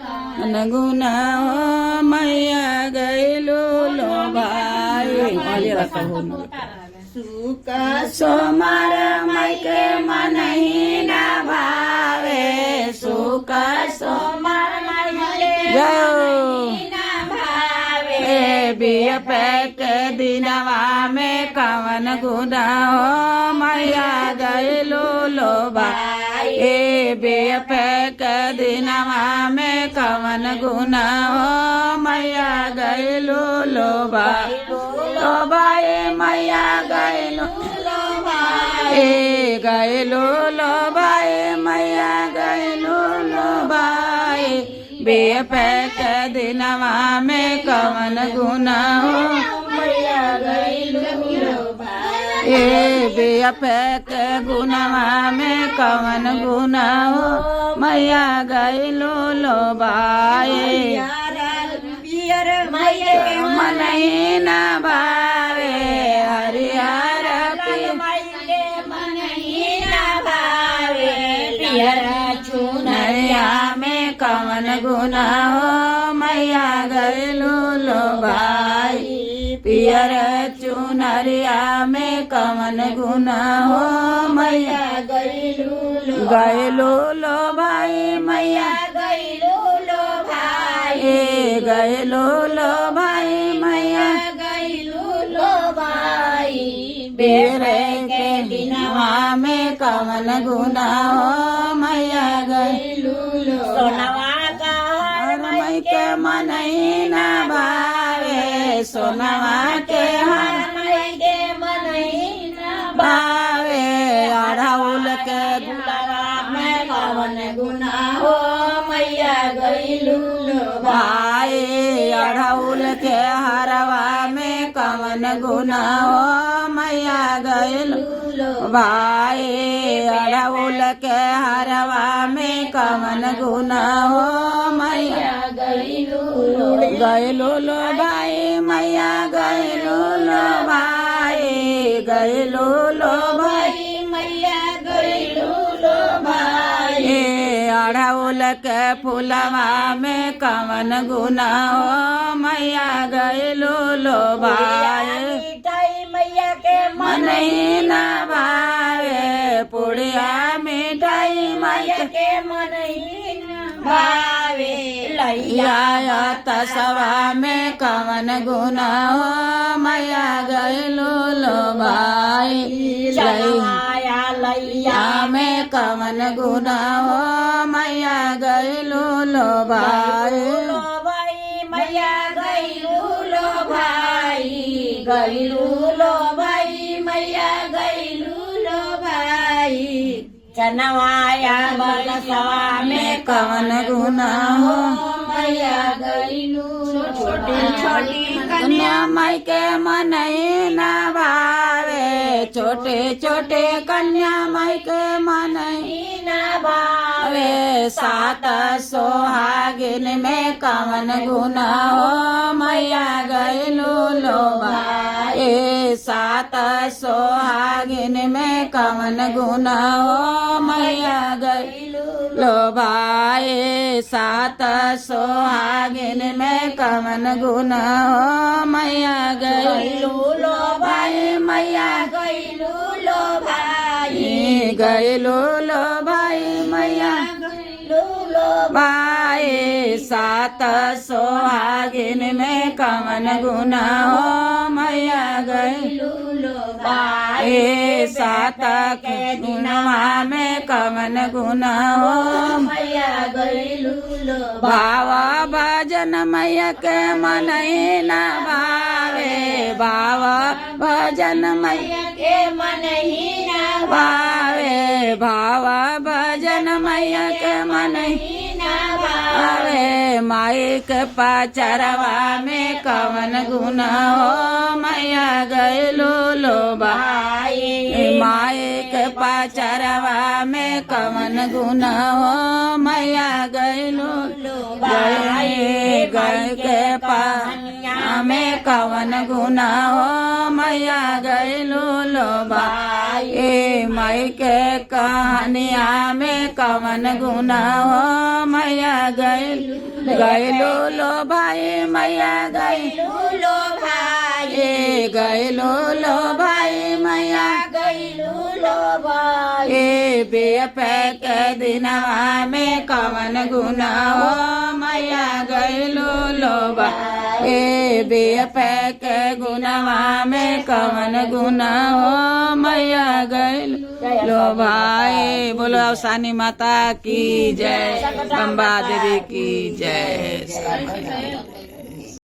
गुना हो मैया गैलू लो भाई सुख सोमर मायके मनही न भावे सुख सोमर बिया पैक दिनवा में कवन गुना हो मैया गैलू लो भाई बिया पैक दिनवा में कवन गुना हो मैया गैलू लो भाई मैया गैलू गैलू लो भाई मैया गैलू लो भाई बिया पैक दिनवा में कवन गुना हो मैया गैलू लो भाई बिया पैक गुनवा में कवन गुना हो मैया गैलू लो भाई मनही न भावे हरिहर चुनरिया में कवन गुना हो मैया गैलू लो भाई पियर चुनरिया में कवन गुना हो मैया गैलू लो भाई मैया गैलू लो भाई मैया गैलू लो भाई बेरे के दिनवा में कवन गुना हो मैया गैलू लो सोनवा का मई के मनही न भावे सोनवा के मई के मनही न भावे अढ़ौल के गुलावा में कवन गुना हो मैया गैलू लो भाई अढ़ौल के हरवा में कवन गुना हो मैया गैलू भाई अढ़ौल के हरवा में कवन गुना हो मैया गैलू लो भाई मैया गैलू लो भाई गैलू लो भाई मैया गैलू लो भाई अढ़ौल के फुलवा में कवन गुना हो मैया गैलू लो भाई मैया के मनही न भावे पुड़िया मिठाई मैया के मनही न भावे लैया तसवा में कवन गुना हो मैया गैलू लो भाई लैया में कवन गुना हो मैया गैलू लो भाई मैया गैलू लो भाई गैलू लो भाई मैया गैलू लो भाई चनवाया बरसवा में कवन गुना हो मैया गैलू छोटी छोटी कन्या माई के मनही न भावे छोटे छोटे कन्या माई के मनही न भावे सात सोहागिन में कवन गुना हो मैया गैलू लो भाई सात सोहागिन में कवन गुना हो मैया गैलू लो भाई सात सोहागिन में कवन गुना हो मैया गैलू लो भाई मैया गैलू लो भाई गैलू लो भाई मैया गैलू लो भाई सात सोहागिन में कवन गुना हो मैया गैलू लो भाई सात के गुनवा में कवन गुना हो मैया गैलू लो भावा भजन मैया के मनही न भावे भावा भजन मैया के मनही न भावे भावा भजन मैया के मनही न भावे माई के पाचरवा में कवन गुना हो मैया गैलू लो भाई माई के पाचरवा में कवन गुना हो मैया गैलू लो भाई गै के पानिया में कवन गुना हो मैया गैलू लो भाई माई के कहानिया में कवन गुना हो मैया गैलू लो भाई मैया गैलू लो भाई गैलू लो भाई मैया गैलू लो भाई बेपे के दिनवा में कवन गुना हो मैया गैलू लो भाई बेपे के गुनवा में कवन गुना हो मैया गैलू लो भाई। बोलो अवसानी माता की जय, अम्बा देवी की जय।